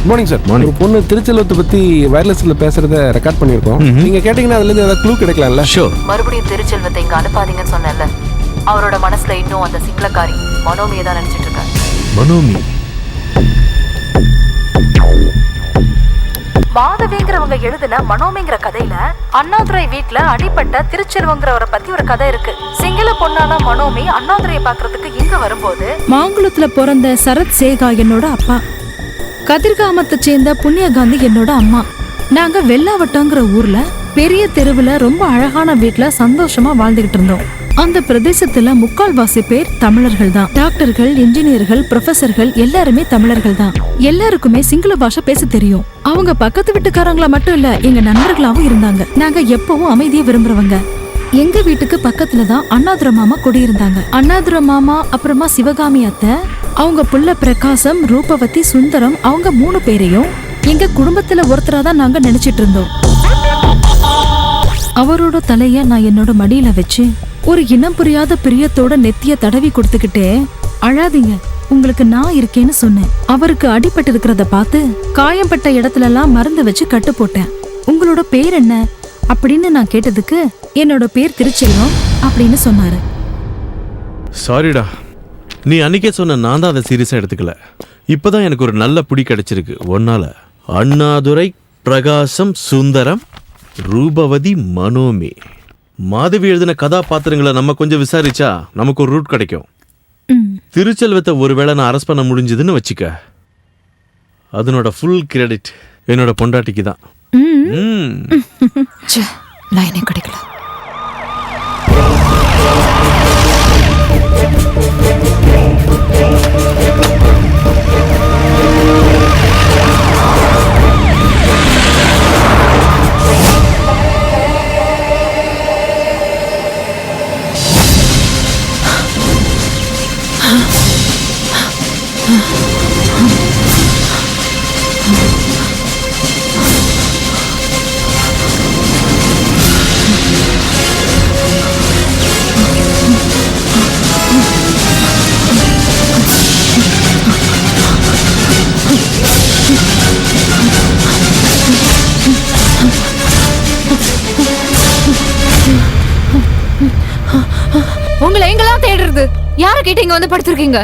Morning sir. ஒரு பொண்ணு திருச்செல்வத்தை பத்தி வயர்லெஸ்ல பேசுறத ரெக்கார்ட் பண்ணிருக்கோம். நீங்க கேட்டீங்கன்னா அதுல இருந்து ஏதாவது க்ளூ கிடைக்கலாம்ல? ஷூர். மறுபடியும் திருச்செல்வத்தை இங்க அனுப்பாதீங்கன்னு சொன்னேன்ல. அவரோட மனசுல இன்னும் அந்த சிங்களக்காரி மனோமியை தான் நினைச்சிட்டு இருக்காரு. மனோமி மாதவிங்கிறவங்க எழுதுன மனோமிங்கிற கதையில அண்ணாதுரை வீட்டுல அடிப்பட்ட திருச்செல்வங்கிறவரை பத்தி ஒரு கதை இருக்கு. சிங்கள பொண்ணான மனோமி அண்ணாதுரையை பாக்குறதுக்கு இங்க வரும்போது மாங்குளத்துல பிறந்த சரத் சேகா என்னோட அப்பா, கதிர்காமத்தை சேர்ந்த புண்ணியகாந்தி என்னோட அம்மா. நாங்க வெள்ளாவட்டங்கிற ஊர்ல பெரிய தெருவுல ரொம்ப அழகான வீட்டுல சந்தோஷமா வாழ்ந்துகிட்டு இருந்தோம். அந்த பிரதேசத்துல முக்கால்வாசி பேர் தமிழர்கள் தான். டாக்டர்கள், இன்ஜினியர்கள், ப்ரொஃபசர்கள் எல்லாருமே தமிழர்கள் தான். எல்லாருக்குமே சிங்கள பாஷை பேச தெரியும். அவங்க பக்கத்து வீட்டுக்காரங்களா மட்டும் இல்ல, எங்க நண்பர்களாவும் இருந்தாங்க. நாங்க எப்பவும் அமைதியை விரும்புறவங்க. எங்க வீட்டுக்கு பக்கத்துல தான் அண்ணாதுரை மாமா குடியிருந்தாங்க. அண்ணாதுரை மாமா, அப்புறமா சிவகாமி அத்தை, அவங்க புள்ள பிரகாசம், ரூபவதி, சுந்தரம், அவங்க 3 பேரையும் எங்க குடும்பத்துல ஒருத்தரா தான் நாங்க நினைச்சிட்டு இருந்தோம். அவரோட தலைய நான் என்னோட மடியில வச்சு ஒரு இனம் புரியாத பிரியத்தோட நெத்திய தடவி கொடுத்துக்கிட்டே, அழாதீங்க, உங்களுக்கு நான் இருக்கேன்னு சொன்னேன். அவருக்கு அடிபட்டு இருக்கிறத பார்த்து காயம்பட்ட இடத்துல எல்லாம் மருந்து வச்சு கட்டு போட்டேன். உங்களோட பேர் என்ன அப்படின்னு நான் கேட்டதுக்கு என்னோட பேர் திருச்செல்வம் அப்படின்னு சொன்னாரு. சாரிடா, நீ அன்னைக்கே சொன்ன, நான் தான் அதை சீரியஸா எடுத்துக்கல. இப்பதான் எனக்கு ஒரு நல்ல புடி கிடைச்சிருக்கு ஒன்னால. அண்ணாதுரை, பிரகாசம், சுந்தரம், ரூபவதி, மனோமி. மாதவி எழுதின கதாபாத்திரங்களை நம்ம கொஞ்சம் விசாரிச்சா நமக்கு ஒரு ரூட் கிடைக்கும். திருச்செல்வத்தை ஒருவேளை நான் அரெஸ்ட் பண்ண முடிஞ்சதுன்னு வச்சுக்க, அதனோட ஃபுல் கிரெடிட் என்னோட பொண்டாட்டிக்கு தான். லைனே கிடைக்கல. உங்களை எங்கெல்லாம் தேடுறது? யார கேட்டு இங்க வந்து படுத்திருக்கீங்க?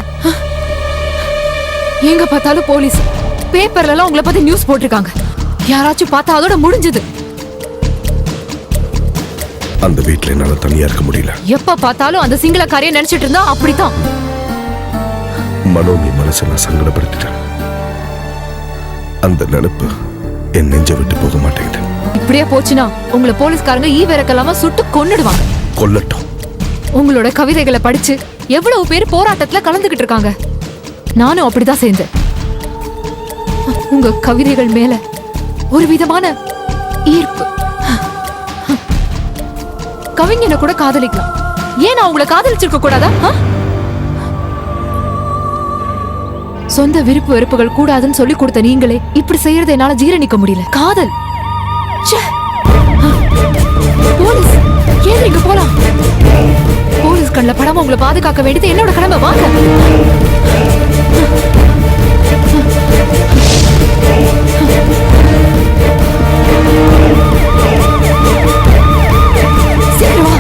எங்க பார்த்தாலும் போலீஸ், பேப்பர்ல எல்லாம் உங்களை பத்தி நியூஸ் போட்டிருக்காங்க. யாராச்சும் பார்த்தா அதோட முடிஞ்சது. அந்த வீட்ல என்னால தனியா இருக்க முடியல. எப்ப பார்த்தாலும் அந்த சிங்களக்காரியை நினைச்சிட்டு இருந்தா அப்படித்தான். மனோமி மனசை நான் சங்கடப்படுத்திட்டேன். அந்த நினைப்பு என் நெஞ்ச விட்டு போக மாட்டேங்குது. இப்படியே போச்சுன்னா உங்களை போலீஸ்காரங்க ஈவிரக்கலாம சுட்டு கொன்னுடுவாங்க. கொல்லட்டும். உங்களோட கவிதைகளை படிச்சு எவ்வளவு பேர் போராட்டத்துல கலந்துகிட்டு இருக்காங்க. நானும் அப்படிதான் சேர்ந்தேன். உங்க கவிதைகள் மேல ஒரு விதமான ஈர்ப்பு. கவிஞனை கூட காதலிக்கலாம், ஏன் நான் உங்களை காதலிச்சிருக்க கூடாதா? சொந்த விருப்பு வெறுப்புகள் கூடாதுன்னு சொல்லி கொடுத்த நீங்களே இப்படி செய்யறதை என்னால ஜீரணிக்க முடியல. காதல். போலீஸ், ஏன் நீங்க போலாம்? போலீஸ் கண்ணில் படாம உங்களை பாதுகாக்க வேண்டியது என்னோட கடமை. வாங்க. சீக்கிரம் வா.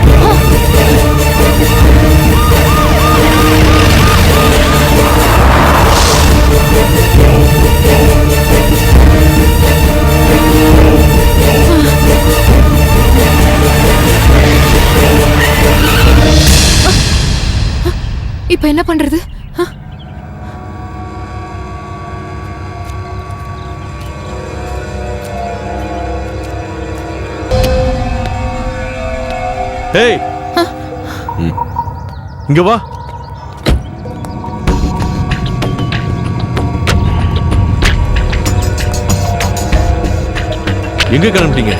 இப்ப என்ன பண்றது? ஏய், இங்க வா. எங்க கிளம்பிட்டீங்க?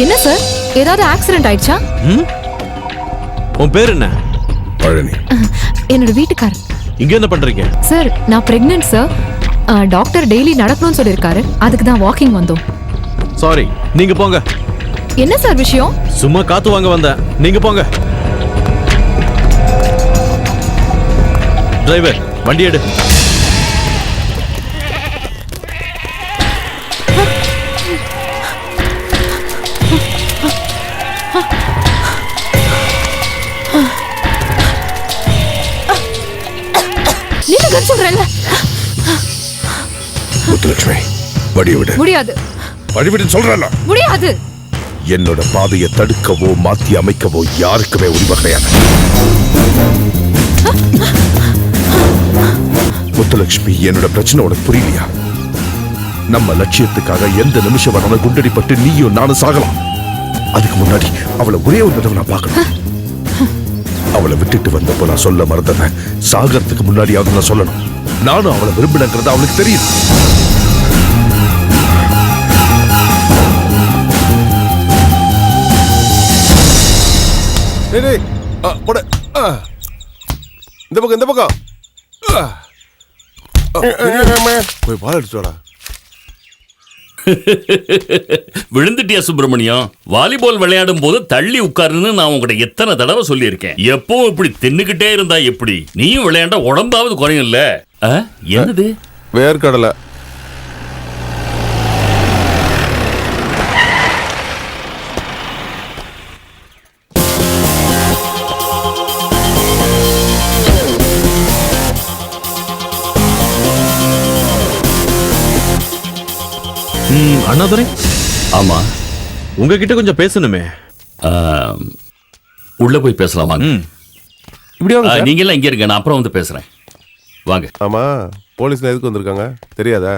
என்ன சார், ஏதாவது ஆக்சிடென்ட் ஆயிடுச்சா? உன் பேர் என்ன? பழனி. என்னோட வீட்டுக்காரர். இங்க என்ன பண்றீங்க? சார், நான் பிரெக்னன்ட் சார். டாக்டர் டெய்லி நடக்கணும்னு சொல்லியிருக்காரு, அதுக்கு தான் வாக்கிங் வந்தோம். சாரி, நீங்க போங்க. என்ன சார் விஷயம்? சும்மா காத்து வாங்க வந்தேன், நீங்க போங்க. டிரைவர், வண்டி எடு. முத்துலட்சுமி வழி விடு. முடியாது, வழிவிடுன்னு சொல்றேன்ல. முடியாது. என்னோட பாதையை தடுக்கவோ மாத்தி அமைக்கவோ யாருக்குமே உரிமை கிடையாது. முத்துலட்சுமி, என்னோட பிரச்சனை உனக்கு புரியலையா? நம்ம லட்சியத்துக்காக எந்த நிமிஷம் வேணாலும் குண்டடிப்பட்டு நீயும் நானும் சாகலாம். அதுக்கு முன்னாடி அவளை ஒரே ஒரு தடவை நான் பார்க்கணும். அவளை விட்டுட்டு வந்தப்போ நான் சொல்ல மறந்தவன் சாகறதுக்கு முன்னாடியாவது நான் சொல்லணும். நானும் அவளை விரும்பினங்கிறது அவளுக்கு தெரியும். இந்த பக்கம் இந்த பக்கம் போய் பால் அடிச்சு வாடா. விழுந்துட்டியா சுப்பிரமணியம்? வாலிபால் விளையாடும் போது தள்ளி உட்காருன்னு நான் உங்ககிட்ட எத்தனை தடவை சொல்லியிருக்கேன். எப்பவும் இப்படி தின்னுகிட்டே இருந்தா எப்படி? நீயும் விளையாண்ட உடம்பாவது குறையும்ல. என்னது? வேர்க்கடலை. அண்ணாதுரை, ஆமா, உங்ககிட்ட கொஞ்சம் பேசணுமே. உள்ள போய் பேசலாமா? இப்படி வாங்க சார். நீங்க எல்லாம் இங்க இருங்க, நான் அப்புறம் வந்து பேசுறேன். வாங்க. ஆமா, போலீஸ்ல எதுக்கு வந்திருக்காங்க தெரியாதா?